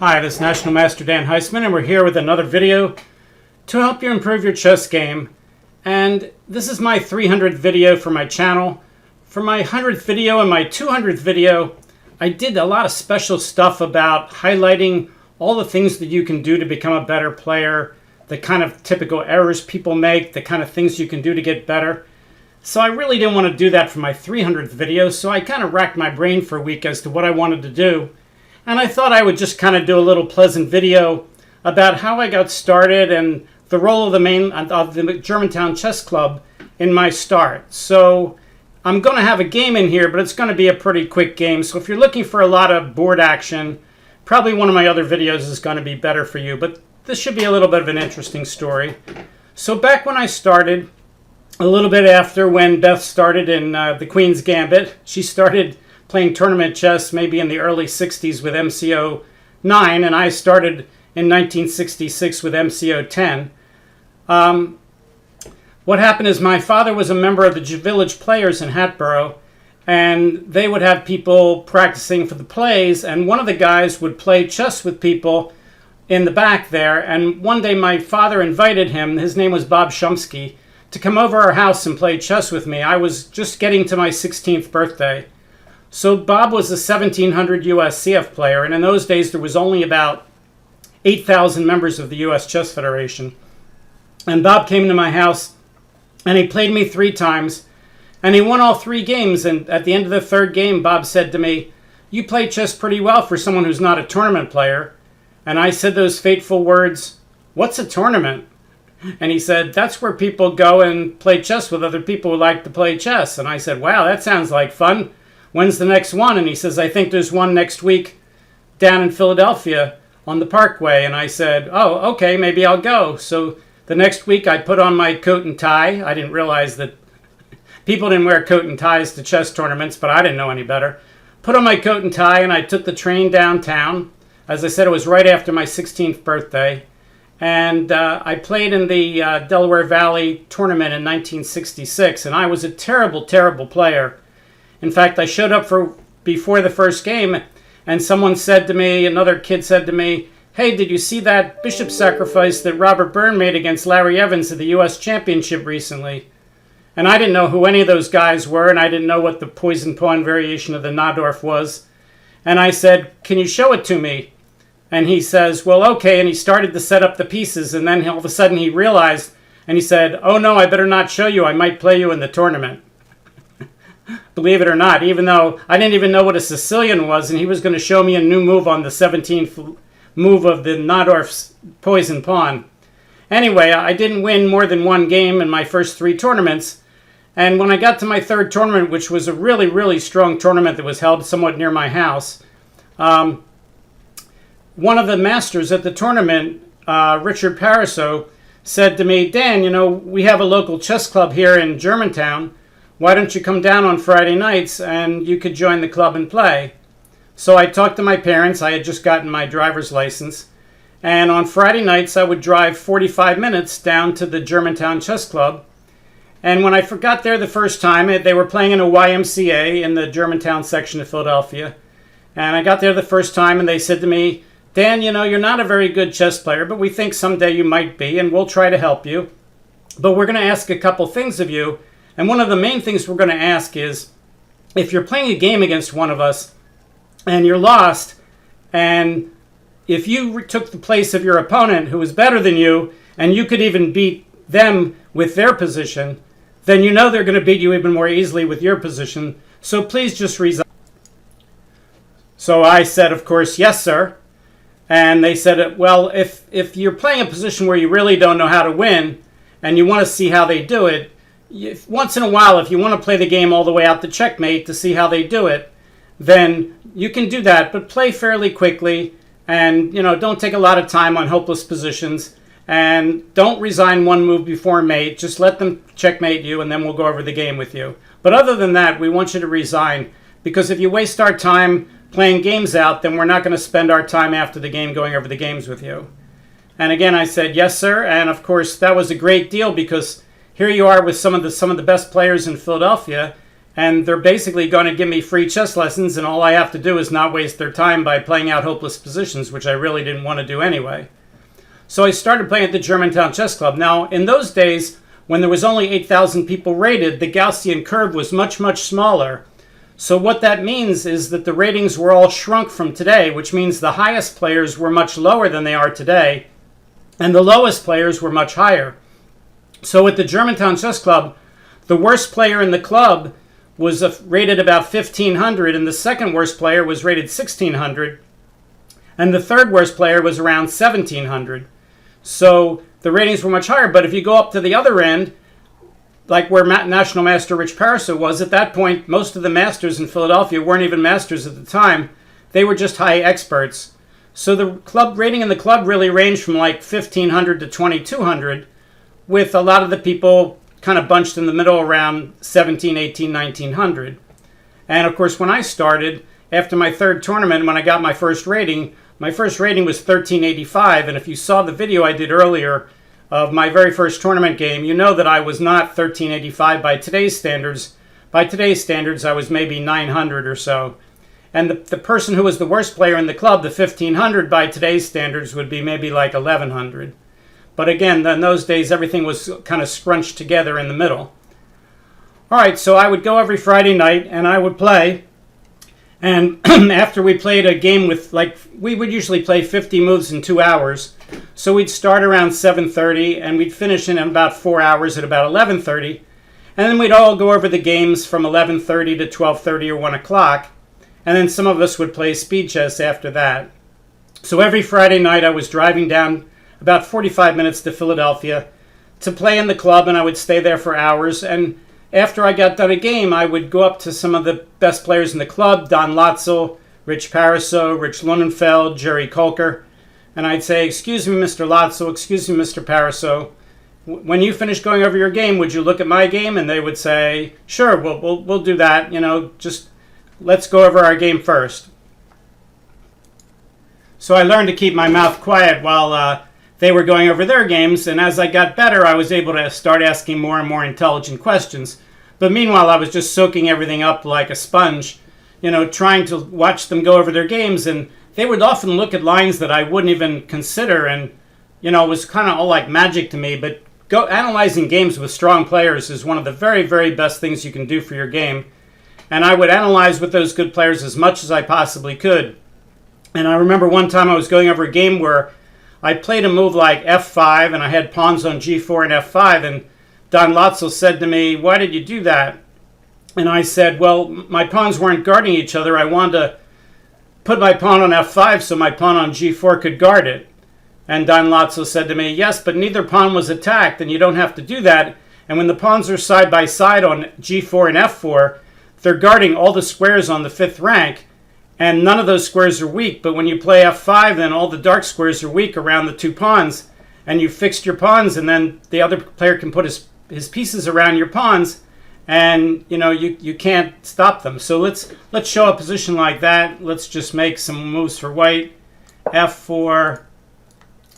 Hi, this is National Master Dan Heisman, and we're here with another video to help you improve your chess game. And this is my 300th video for my channel. For my 100th video and my 200th video, I did a lot of special stuff about highlighting all the things that you can do to become a better player, the kind of typical errors people make, the kind of things you can do to get better. So I really didn't want to do that for my 300th video, so I kind of racked my brain for a week as to what I wanted to do. And I thought I would just kind of do a little pleasant video about how I got started and the role of the Germantown Chess Club in my start. So I'm going to have a game in here, but it's going to be a pretty quick game. So if you're looking for a lot of board action, probably one of my other videos is going to be better for you. But this should be a little bit of an interesting story. So back when I started, a little bit after when Beth started in the Queen's Gambit, she started playing tournament chess maybe in the early 60s with MCO 9, and I started in 1966 with MCO 10. What happened is my father was a member of the Village Players in Hatboro, and they would have people practicing for the plays, and one of the guys would play chess with people in the back there, and one day my father invited him, his name was Bob Shumsky, to come over our house and play chess with me. I was just getting to my 16th birthday. So Bob was a 1700 Uscf player, and in those days there was only about 8,000 members of the U.S. Chess Federation. And Bob came to my house, and he played me 3 times, and he won all 3 games. And at the end of the 3rd game, Bob said to me, "You play chess pretty well for someone who's not a tournament player." And I said those fateful words, "What's a tournament?" And he said, "That's where people go and play chess with other people who like to play chess." And I said, "Wow, that sounds like fun. When's the next one?" And he says, "I think there's one next week down in Philadelphia on the Parkway." And I said, "Oh, okay, maybe I'll go." So the next week I put on my coat and tie. I didn't realize that people didn't wear coat and ties to chess tournaments, but I didn't know any better. Put on my coat and tie, and I took the train downtown. As I said, it was right after my 16th birthday. And I played in the Delaware Valley tournament in 1966, and I was a terrible, terrible player. In fact, I showed up before the first game, and someone said to me, another kid said to me, "Hey, did you see that bishop sacrifice that Robert Byrne made against Larry Evans at the U.S. Championship recently?" And I didn't know who any of those guys were, and I didn't know what the poison pawn variation of the Nahdorf was. And I said, "Can you show it to me?" And he says, "Well, okay." And he started to set up the pieces, and then all of a sudden he realized, and he said, "Oh no, I better not show you. I might play you in the tournament." Believe it or not, even though I didn't even know what a Sicilian was, and he was going to show me a new move on the 17th move of the Nahdorf's poison pawn. Anyway, I didn't win more than 1 game in my first 3 tournaments, and when I got to my 3rd tournament, which was a really, really strong tournament that was held somewhat near my house, one of the masters at the tournament, Richard Pariseau, said to me, "Dan, you know, we have a local chess club here in Germantown. Why don't you come down on Friday nights and you could join the club and play?" So I talked to my parents. I had just gotten my driver's license. And on Friday nights, I would drive 45 minutes down to the Germantown Chess Club. And when I got there the first time, they were playing in a YMCA in the Germantown section of Philadelphia. And I got there the first time, and they said to me, "Dan, you know, you're not a very good chess player, but we think someday you might be, and we'll try to help you. But we're going to ask a couple things of you. And one of the main things we're going to ask is, if you're playing a game against one of us and you're lost, and if you took the place of your opponent who was better than you, and you could even beat them with their position, then you know they're going to beat you even more easily with your position. So please just resign." So I said, of course, "Yes, sir." And they said, "Well, if you're playing a position where you really don't know how to win, and you want to see how they do it, once in a while, if you want to play the game all the way out to checkmate to see how they do it, then you can do that, but play fairly quickly, and don't take a lot of time on hopeless positions, and don't resign 1 move before mate. Just let them checkmate you, and then we'll go over the game with you. But other than that, we want you to resign, because if you waste our time playing games out, then we're not going to spend our time after the game going over the games with you." And again, I said, "Yes, sir." And of course, that was a great deal, because here you are with some of the best players in Philadelphia, and they're basically going to give me free chess lessons, and all I have to do is not waste their time by playing out hopeless positions, which I really didn't want to do anyway. So I started playing at the Germantown Chess Club. Now, in those days, when there was only 8,000 people rated, the Gaussian curve was much, much smaller. So what that means is that the ratings were all shrunk from today, which means the highest players were much lower than they are today, and the lowest players were much higher. So at the Germantown Chess Club, the worst player in the club was rated about 1,500, and the second worst player was rated 1,600, and the third worst player was around 1,700. So the ratings were much higher, but if you go up to the other end, like where National Master Rich Pariseau was, at that point, most of the masters in Philadelphia weren't even masters at the time. They were just high experts. So the club rating in the club really ranged from like 1,500 to 2,200, with a lot of the people kind of bunched in the middle around 17, 18, 1900. And of course, when I started, after my third tournament, when I got my first rating was 1385. And if you saw the video I did earlier of my very first tournament game, you know that I was not 1385 by today's standards. By today's standards, I was maybe 900 or so. And the person who was the worst player in the club, the 1500 by today's standards, would be maybe like 1100. But again, in those days, everything was kind of scrunched together in the middle. All right, so I would go every Friday night, and I would play. And after we played a game with, like, we would usually play 50 moves in 2 hours. So we'd start around 7:30, and we'd finish in about 4 hours at about 11:30. And then we'd all go over the games from 11:30 to 12:30 or 1 o'clock. And then some of us would play speed chess after that. So every Friday night, I was driving down about 45 minutes to Philadelphia to play in the club, and I would stay there for hours. And after I got done a game, I would go up to some of the best players in the club, Don Latzel, Rich Pariseau, Rich Lunenfeld, Jerry Kolker, and I'd say, "Excuse me, Mr. Latzel, excuse me, Mr. Pariseau, when you finish going over your game, would you look at my game?" And they would say, "Sure, we'll do that, just let's go over our game first." So I learned to keep my mouth quiet while they were going over their games, and as I got better, I was able to start asking more and more intelligent questions. But meanwhile, I was just soaking everything up like a sponge, trying to watch them go over their games, and they would often look at lines that I wouldn't even consider, and, it was kind of all like magic to me. But analyzing games with strong players is one of the very, very best things you can do for your game. And I would analyze with those good players as much as I possibly could. And I remember one time I was going over a game where I played a move like f5, and I had pawns on g4 and f5, and Don Latzel said to me, "Why did you do that?" And I said, "Well, my pawns weren't guarding each other. I wanted to put my pawn on f5 so my pawn on g4 could guard it." And Don Latzel said to me, "Yes, but neither pawn was attacked, and you don't have to do that. And when the pawns are side by side on g4 and f4, they're guarding all the squares on the fifth rank, and none of those squares are weak. But when you play f5, then all the dark squares are weak around the two pawns, and you fixed your pawns, and then the other player can put his pieces around your pawns, and you can't stop them. So let's show a position like that. Let's just make some moves for white. f4,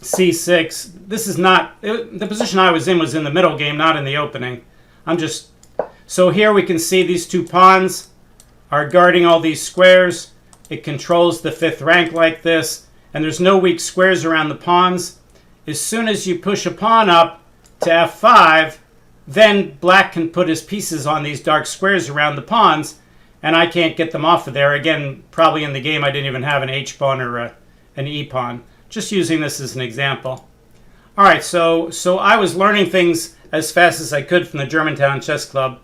c6. This is not the position I was in the middle game, not in the opening. So here we can see these two pawns are guarding all these squares. It controls the fifth rank like this, and there's no weak squares around the pawns. As soon as you push a pawn up to f5, then black can put his pieces on these dark squares around the pawns, and I can't get them off of there. Again, probably in the game I didn't even have an h pawn or an e pawn. Just using this as an example. All right, so I was learning things as fast as I could from the Germantown Chess Club,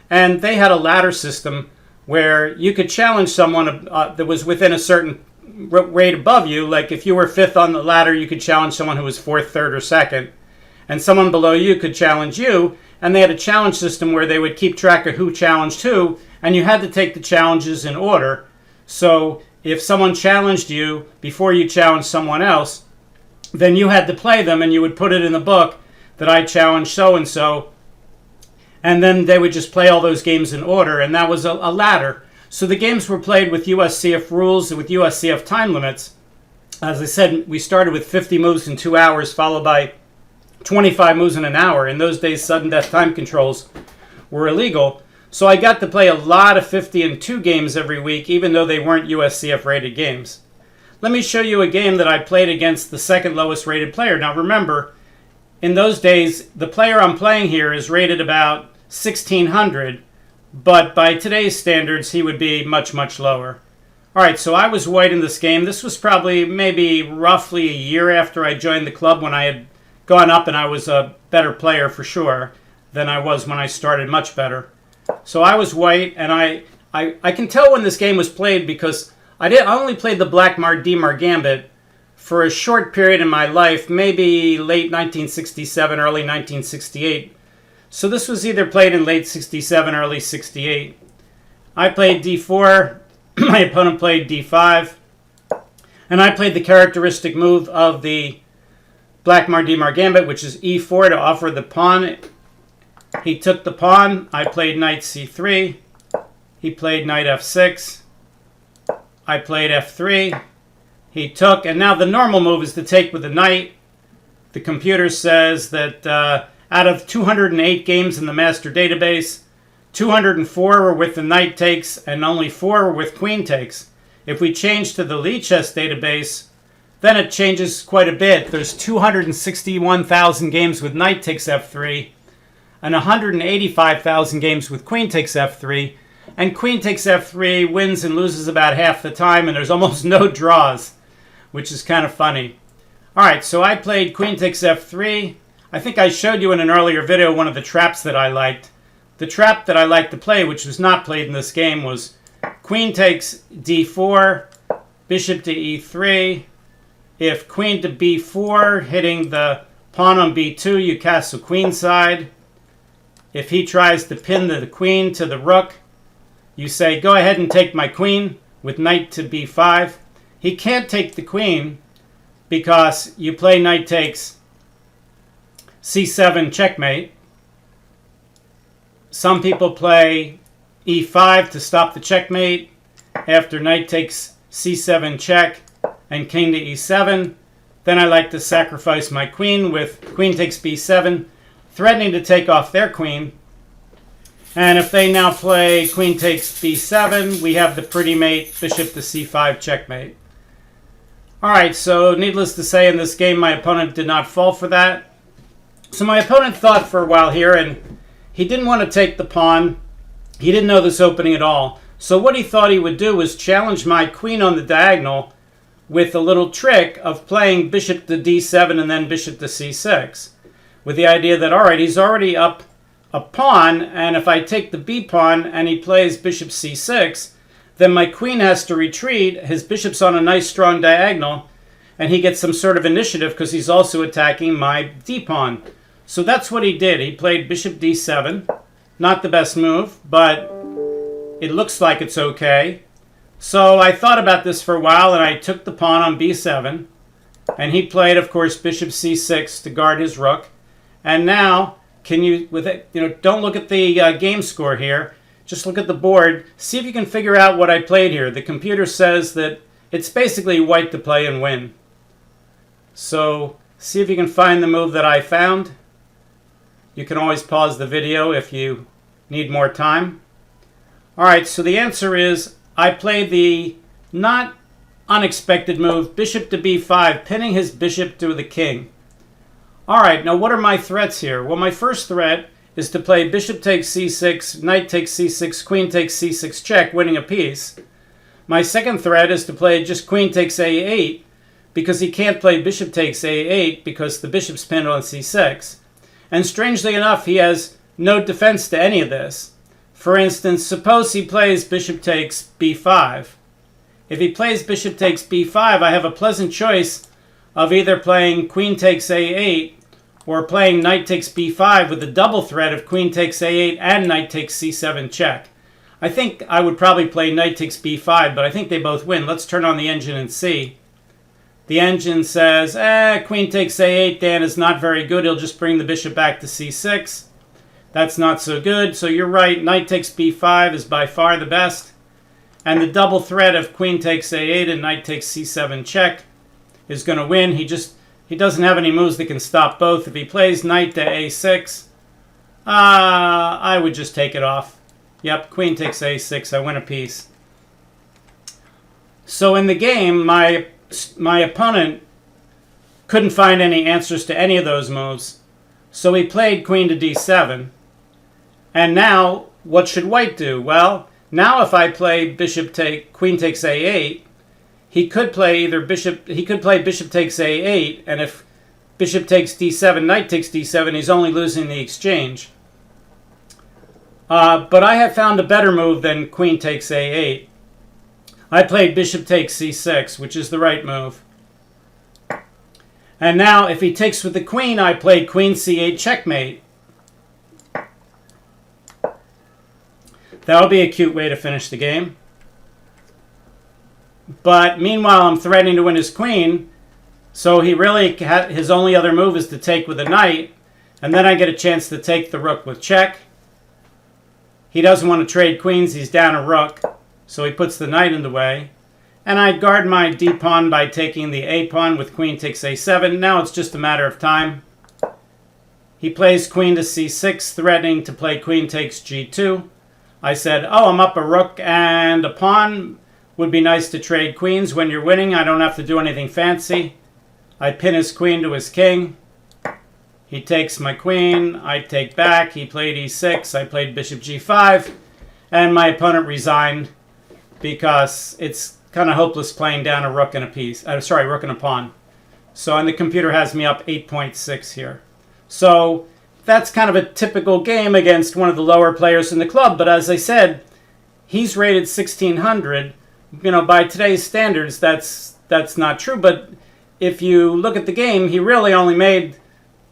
and they had a ladder system where you could challenge someone that was within a certain rate above you. Like if you were fifth on the ladder, you could challenge someone who was fourth, third, or second. And someone below you could challenge you. And they had a challenge system where they would keep track of who challenged who. And you had to take the challenges in order. So if someone challenged you before you challenged someone else, then you had to play them, and you would put it in the book that I challenged so-and-so. And then they would just play all those games in order, and that was a ladder. So the games were played with Uscf rules and with Uscf time limits. As I said, we started with 50 moves in 2 hours, followed by 25 moves in an hour. In those days, sudden death time controls were illegal. So I got to play a lot of 50-2 games every week, even though they weren't USCF rated games. Let me show you a game that I played against the second lowest rated player. Now remember, in those days, the player I'm playing here is rated about 1600, but by today's standards, he would be much, much lower. All right, so I was white in this game. This was probably maybe roughly a year after I joined the club, when I had gone up and I was a better player for sure than I was when I started, much better. So I was white, and I can tell when this game was played because I only played the Blackmar-Diemar gambit for a short period in my life, maybe late 1967, early 1968. So this was either played in late 67, early 68. I played d4, my opponent played d5, and I played the characteristic move of the Blackmar-Diemar gambit, which is e4 to offer the pawn. He took the pawn. I played knight c3. He played knight f6. I played f3. He took, and now the normal move is to take with the knight. The computer says that out of 208 games in the master database, 204 were with the knight takes, and only 4 were with queen takes. If we change to the Lichess database, then it changes quite a bit. There's 261,000 games with knight takes f3, and 185,000 games with queen takes f3. And queen takes f3 wins and loses about half the time, and there's almost no draws, which is kind of funny. All right, so I played queen takes f3. I think I showed you in an earlier video one of the traps that I liked. The trap that I liked to play, which was not played in this game, was queen takes d4, bishop to e3. If queen to b4, hitting the pawn on b2, you castle queenside. If he tries to pin the queen to the rook, you say, go ahead and take my queen with knight to b5. He can't take the queen because you play knight takes c7 checkmate. Some people play e5 to stop the checkmate after knight takes c7 check and king to e7. Then I like to sacrifice my queen with queen takes b7, threatening to take off their queen. And if they now play queen takes b7, we have the pretty mate bishop to c5 checkmate. All right, so needless to say, in this game, my opponent did not fall for that. So my opponent thought for a while here, and he didn't want to take the pawn. He didn't know this opening at all. So what he thought he would do was challenge my queen on the diagonal with a little trick of playing bishop to d7 and then bishop to c6, with the idea that, all right, he's already up a pawn, and if I take the b pawn and he plays bishop c6, then my queen has to retreat. His bishop's on a nice strong diagonal, and he gets some sort of initiative because he's also attacking my d pawn. So that's what he did. He played bishop d7. Not the best move, but it looks like it's okay. So I thought about this for a while, and I took the pawn on b7, and he played, of course, bishop c6 to guard his rook. And now, don't look at the game score here. Just look at the board. See if you can figure out what I played here. The computer says that it's basically white to play and win. So see if you can find the move that I found. You can always pause the video if you need more time. All right, so the answer is I played the not unexpected move, bishop to b5, pinning his bishop to the king. All right, now what are my threats here? Well, my first threat is to play bishop takes c6, knight takes c6, queen takes c6 check, winning a piece. My second threat is to play just queen takes a8, because he can't play bishop takes a8 because the bishop's pinned on c6. And strangely enough, he has no defense to any of this. For instance, suppose he plays bishop takes b5. If he plays bishop takes b5, I have a pleasant choice of either playing queen takes a8 or playing knight takes b5 with the double threat of queen takes a8 and knight takes c7 check. I think I would probably play knight takes b5, but I think they both win. Let's turn on the engine and see. The engine says, queen takes a8, Dan, is not very good. He'll just bring the bishop back to c6. That's not so good. So you're right, knight takes b5 is by far the best. And the double threat of queen takes a8 and knight takes c7 check is going to win. He doesn't have any moves that can stop both. If he plays knight to a6, I would just take it off. Yep, queen takes a6. I win a piece. So in the game, my opponent couldn't find any answers to any of those moves. So he played queen to d7. And now, what should white do? Well, now if I play queen takes a8, he could play bishop takes a8, and if bishop takes d7, knight takes d7, he's only losing the exchange. But I have found a better move than queen takes a8. I played bishop takes c6, which is the right move. And now, if he takes with the queen, I played queen c8 checkmate. That'll be a cute way to finish the game. But meanwhile, I'm threatening to win his queen, so he really his only other move is to take with a knight, and then I get a chance to take the rook with check. He doesn't want to trade queens, he's down a rook, so he puts the knight in the way. And I guard my d-pawn by taking the a-pawn with queen takes a7. Now it's just a matter of time. He plays queen to c6, threatening to play queen takes g2. I said, oh, I'm up a rook and a pawn. Would be nice to trade queens when you're winning. I don't have to do anything fancy. I pin his queen to his king. He takes my queen. I take back. He played e6. I played bishop g5. And my opponent resigned because it's kind of hopeless playing down a rook and a piece. Rook and a pawn. So, and the computer has me up 8.6 here. So that's kind of a typical game against one of the lower players in the club. But as I said, he's rated 1600. You know, by today's standards, that's not true. But if you look at the game, he really only made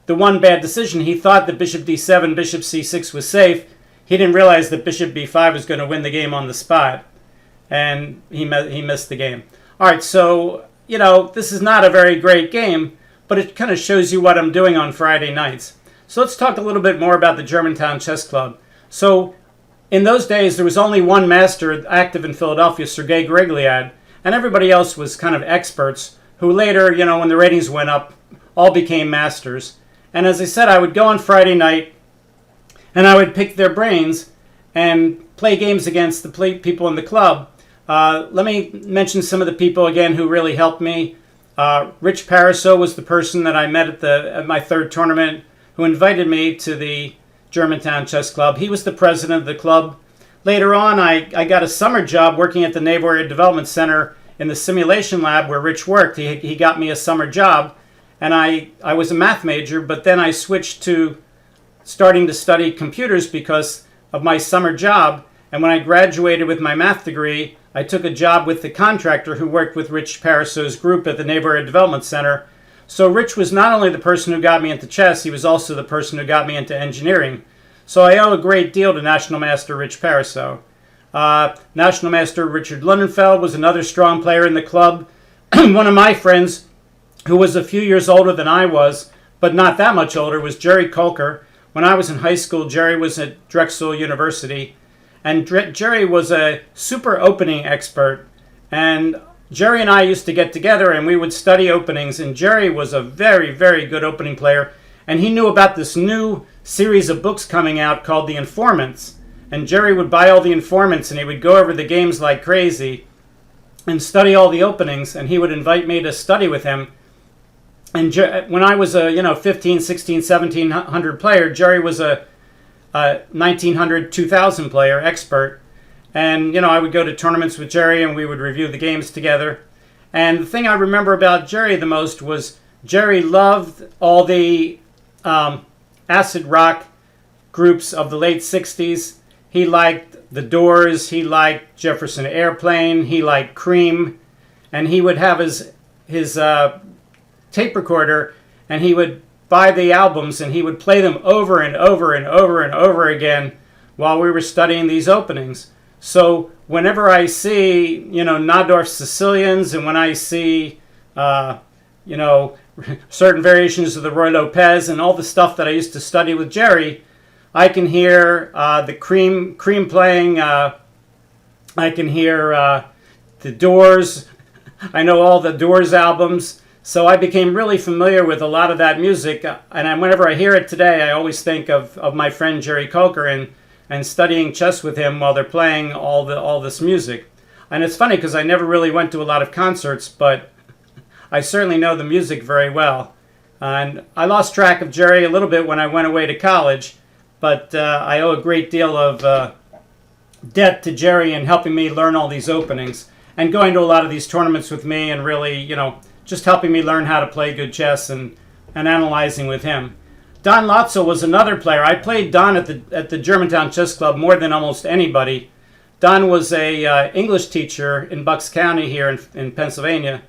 the one bad decision. He thought that bishop d7, bishop c6 was safe. He didn't realize that bishop b5 was going to win the game on the spot. And he missed the game. All right, so, you know, this is not a very great game, but it kind of shows you what I'm doing on Friday nights. So let's talk a little bit more about the Germantown Chess Club. So in those days, there was only one master active in Philadelphia, Sergei Grigliad, and everybody else was kind of experts who later, you know, when the ratings went up, all became masters. And as I said, I would go on Friday night and I would pick their brains and play games against the people in the club. Let me mention some of the people again who really helped me. Rich Pariseau was the person that I met at my third tournament who invited me to the Germantown Chess Club. He was the president of the club. Later on, I got a summer job working at the Naval Area Development Center in the simulation lab where Rich worked. He got me a summer job, and I was a math major, but then I switched to starting to study computers because of my summer job. And when I graduated with my math degree, I took a job with the contractor who worked with Rich Pariseau's group at the Naval Area Development Center. So Rich was not only the person who got me into chess, he was also the person who got me into engineering. So I owe a great deal to National Master Rich Pariseau. National Master Richard Lunenfeld was another strong player in the club. One of my friends, who was a few years older than I was, but not that much older, was Jerry Kolker. When I was in high school, Jerry was at Drexel University. And Jerry was a super opening expert. And Jerry and I used to get together and we would study openings. And Jerry was a very, very good opening player. And he knew about this new series of books coming out called The Informants. And Jerry would buy all the informants and he would go over the games like crazy and study all the openings. And he would invite me to study with him. And when I was a 15, 16, 1700 player, Jerry was a 1900, 2000 player expert. And, I would go to tournaments with Jerry and we would review the games together. And the thing I remember about Jerry the most was Jerry loved all the acid rock groups of the late 60s. He liked The Doors. He liked Jefferson Airplane. He liked Cream. And he would have his tape recorder and he would buy the albums and he would play them over and over and over and over again while we were studying these openings. So whenever I see, Nadorf's Sicilians and when I see, certain variations of the Roy Lopez and all the stuff that I used to study with Jerry, I can hear the Cream playing. I can hear the Doors. I know all the Doors albums. So I became really familiar with a lot of that music. And whenever I hear it today, I always think of my friend Jerry Kolker and studying chess with him while they're playing all this music. And it's funny because I never really went to a lot of concerts, but I certainly know the music very well. And I lost track of Jerry a little bit when I went away to college, but I owe a great deal of debt to Jerry in helping me learn all these openings and going to a lot of these tournaments with me and really, just helping me learn how to play good chess and analyzing with him. Don Latzel was another player. I played Don at the Germantown Chess Club more than almost anybody. Don was a English teacher in Bucks County here in Pennsylvania,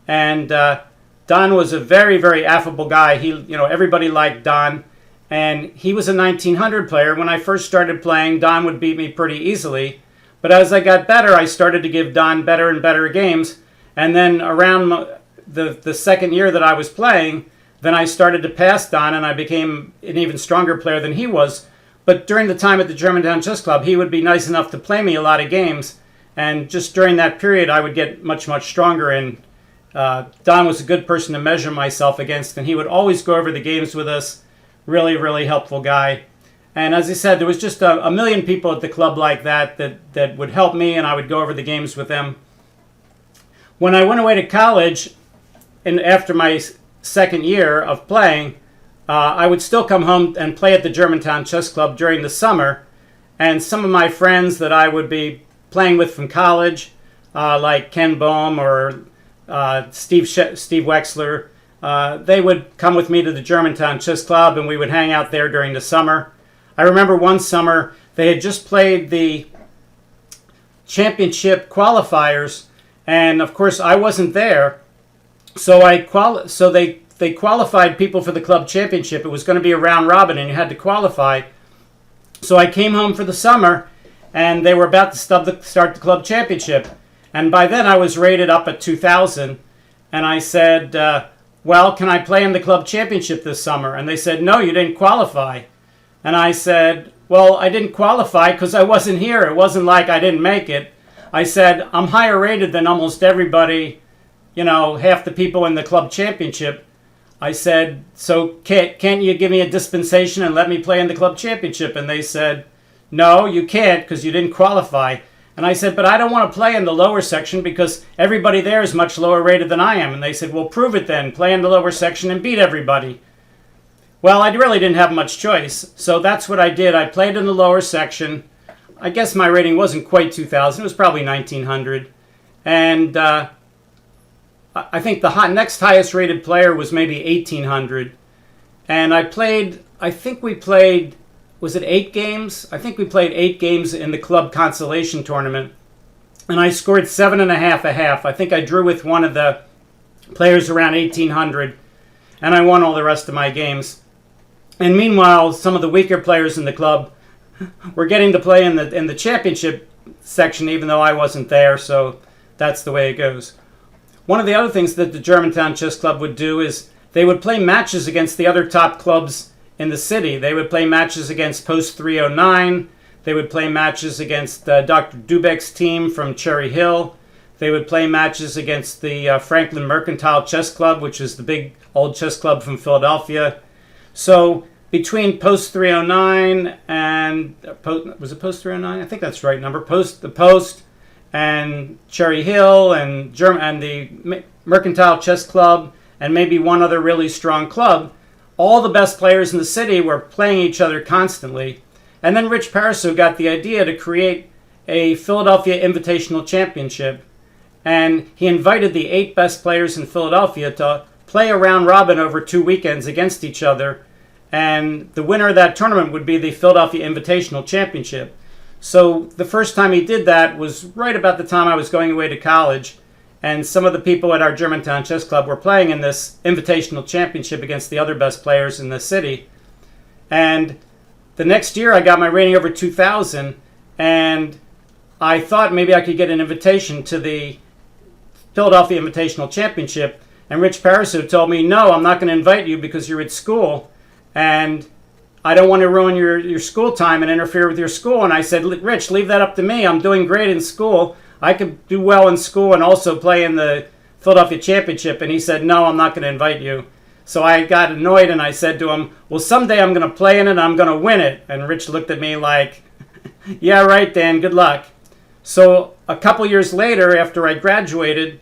and Don was a very, very affable guy. Everybody liked Don, and he was a 1900 player. When I first started playing, Don would beat me pretty easily, but as I got better, I started to give Don better and better games, and then around the second year that I was playing, then I started to pass Don, and I became an even stronger player than he was. But during the time at the Germantown Chess Club, he would be nice enough to play me a lot of games, and just during that period, I would get much, much stronger. And Don was a good person to measure myself against, and he would always go over the games with us. Really, really helpful guy. And as I said, there was just a million people at the club like that would help me, and I would go over the games with them. When I went away to college, and after my second year of playing, I would still come home and play at the Germantown Chess Club during the summer. And some of my friends that I would be playing with from college, like Ken Boehm or Steve Wexler, they would come with me to the Germantown Chess Club, and we would hang out there during the summer. I remember one summer they had just played the championship qualifiers, and of course I wasn't there. So they qualified people for the club championship. It was going to be a round robin, and you had to qualify. So I came home for the summer, and they were about to start the club championship. And by then I was rated up at 2,000, and I said, well, can I play in the club championship this summer? And they said, no, you didn't qualify. And I said, well, I didn't qualify because I wasn't here. It wasn't like I didn't make it. I said, I'm higher rated than almost everybody, half the people in the club championship. I said, so can't you give me a dispensation and let me play in the club championship? And they said, no, you can't because you didn't qualify. And I said, but I don't want to play in the lower section because everybody there is much lower rated than I am. And they said, well, prove it then. Play in the lower section and beat everybody. Well, I really didn't have much choice. So that's what I did. I played in the lower section. I guess my rating wasn't quite 2,000. It was probably 1,900. And I think the next highest rated player was maybe 1,800. And was it 8 games? I think we played 8 games in the club consolation tournament. And I scored 7.5 a half. I think I drew with one of the players around 1,800. And I won all the rest of my games. And meanwhile, some of the weaker players in the club were getting to play in the championship section, even though I wasn't there. So that's the way it goes. One of the other things that the Germantown Chess Club would do is they would play matches against the other top clubs in the city. They would play matches against Post 309. They would play matches against Dr. Dubek's team from Cherry Hill. They would play matches against the Franklin Mercantile Chess Club, which is the big old chess club from Philadelphia. So between Post 309 and was it Post 309? I think that's the right number. The Post and Cherry Hill and the Mercantile Chess Club and maybe one other really strong club, all the best players in the city were playing each other constantly. And then Rich Pariseau got the idea to create a Philadelphia Invitational Championship. And he invited the 8 best players in Philadelphia to play a round robin over 2 weekends against each other. And the winner of that tournament would be the Philadelphia Invitational Championship. So the first time he did that was right about the time I was going away to college. And some of the people at our Germantown Chess Club were playing in this Invitational Championship against the other best players in the city. And the next year I got my rating over 2,000. And I thought maybe I could get an invitation to the Philadelphia Invitational Championship. And Rich Pariseau told me, no, I'm not going to invite you because you're at school. And I don't want to ruin your school time and interfere with your school. And I said, Rich, leave that up to me. I'm doing great in school. I could do well in school and also play in the Philadelphia Championship. And he said, no, I'm not going to invite you. So I got annoyed and I said to him, well, someday I'm going to play in it and I'm going to win it. And Rich looked at me like, Yeah, right, Dan. Good luck. So a couple years later, after I graduated,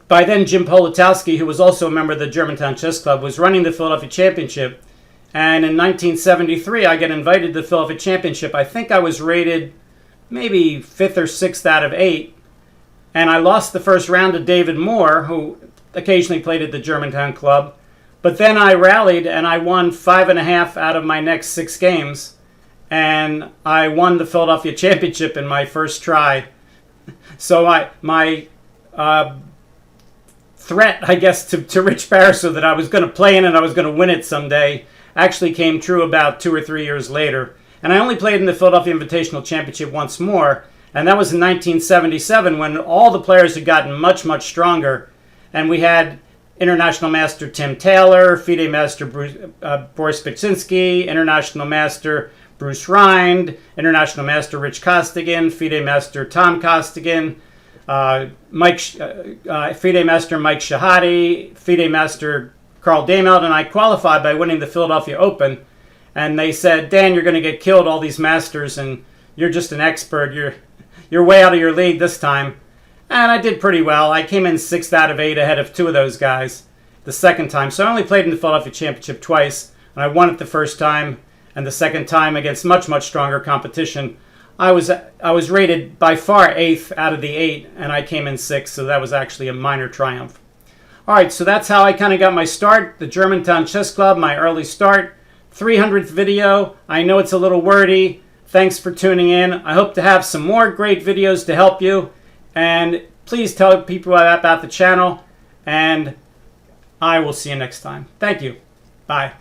by then Jim Politowski, who was also a member of the Germantown Chess Club, was running the Philadelphia Championship. And in 1973, I got invited to the Philadelphia Championship. I think I was rated maybe 5th or 6th out of 8. And I lost the first round to David Moore, who occasionally played at the Germantown Club. But then I rallied and I won 5.5 out of my next 6 games. And I won the Philadelphia Championship in my first try. So my threat, I guess, to Rich Pariseau that I was going to play in and I was going to win it someday actually came true about 2 or 3 years later. And I only played in the Philadelphia Invitational Championship once more, and that was in 1977 when all the players had gotten much, much stronger. And we had International Master Tim Taylor, FIDE Master Boris Beksinski, International Master Bruce Rind, International Master Rich Costigan, FIDE Master Tom Costigan, FIDE Master Mike Shahade, FIDE Master Carl Dameld, and I qualified by winning the Philadelphia Open. And they said, Dan, you're going to get killed, all these masters, and you're just an expert. You're way out of your league this time. And I did pretty well. I came in 6th out of 8 ahead of 2 of those guys the second time. So I only played in the Philadelphia Championship twice, and I won it the first time, and the second time against much, much stronger competition. I was rated by far 8th out of the 8, and I came in 6th, so that was actually a minor triumph. All right, so that's how I kind of got my start, the Germantown Chess Club, my early start. 300th video. I know it's a little wordy. Thanks for tuning in. I hope to have some more great videos to help you. And please tell people about the channel. And I will see you next time. Thank you. Bye.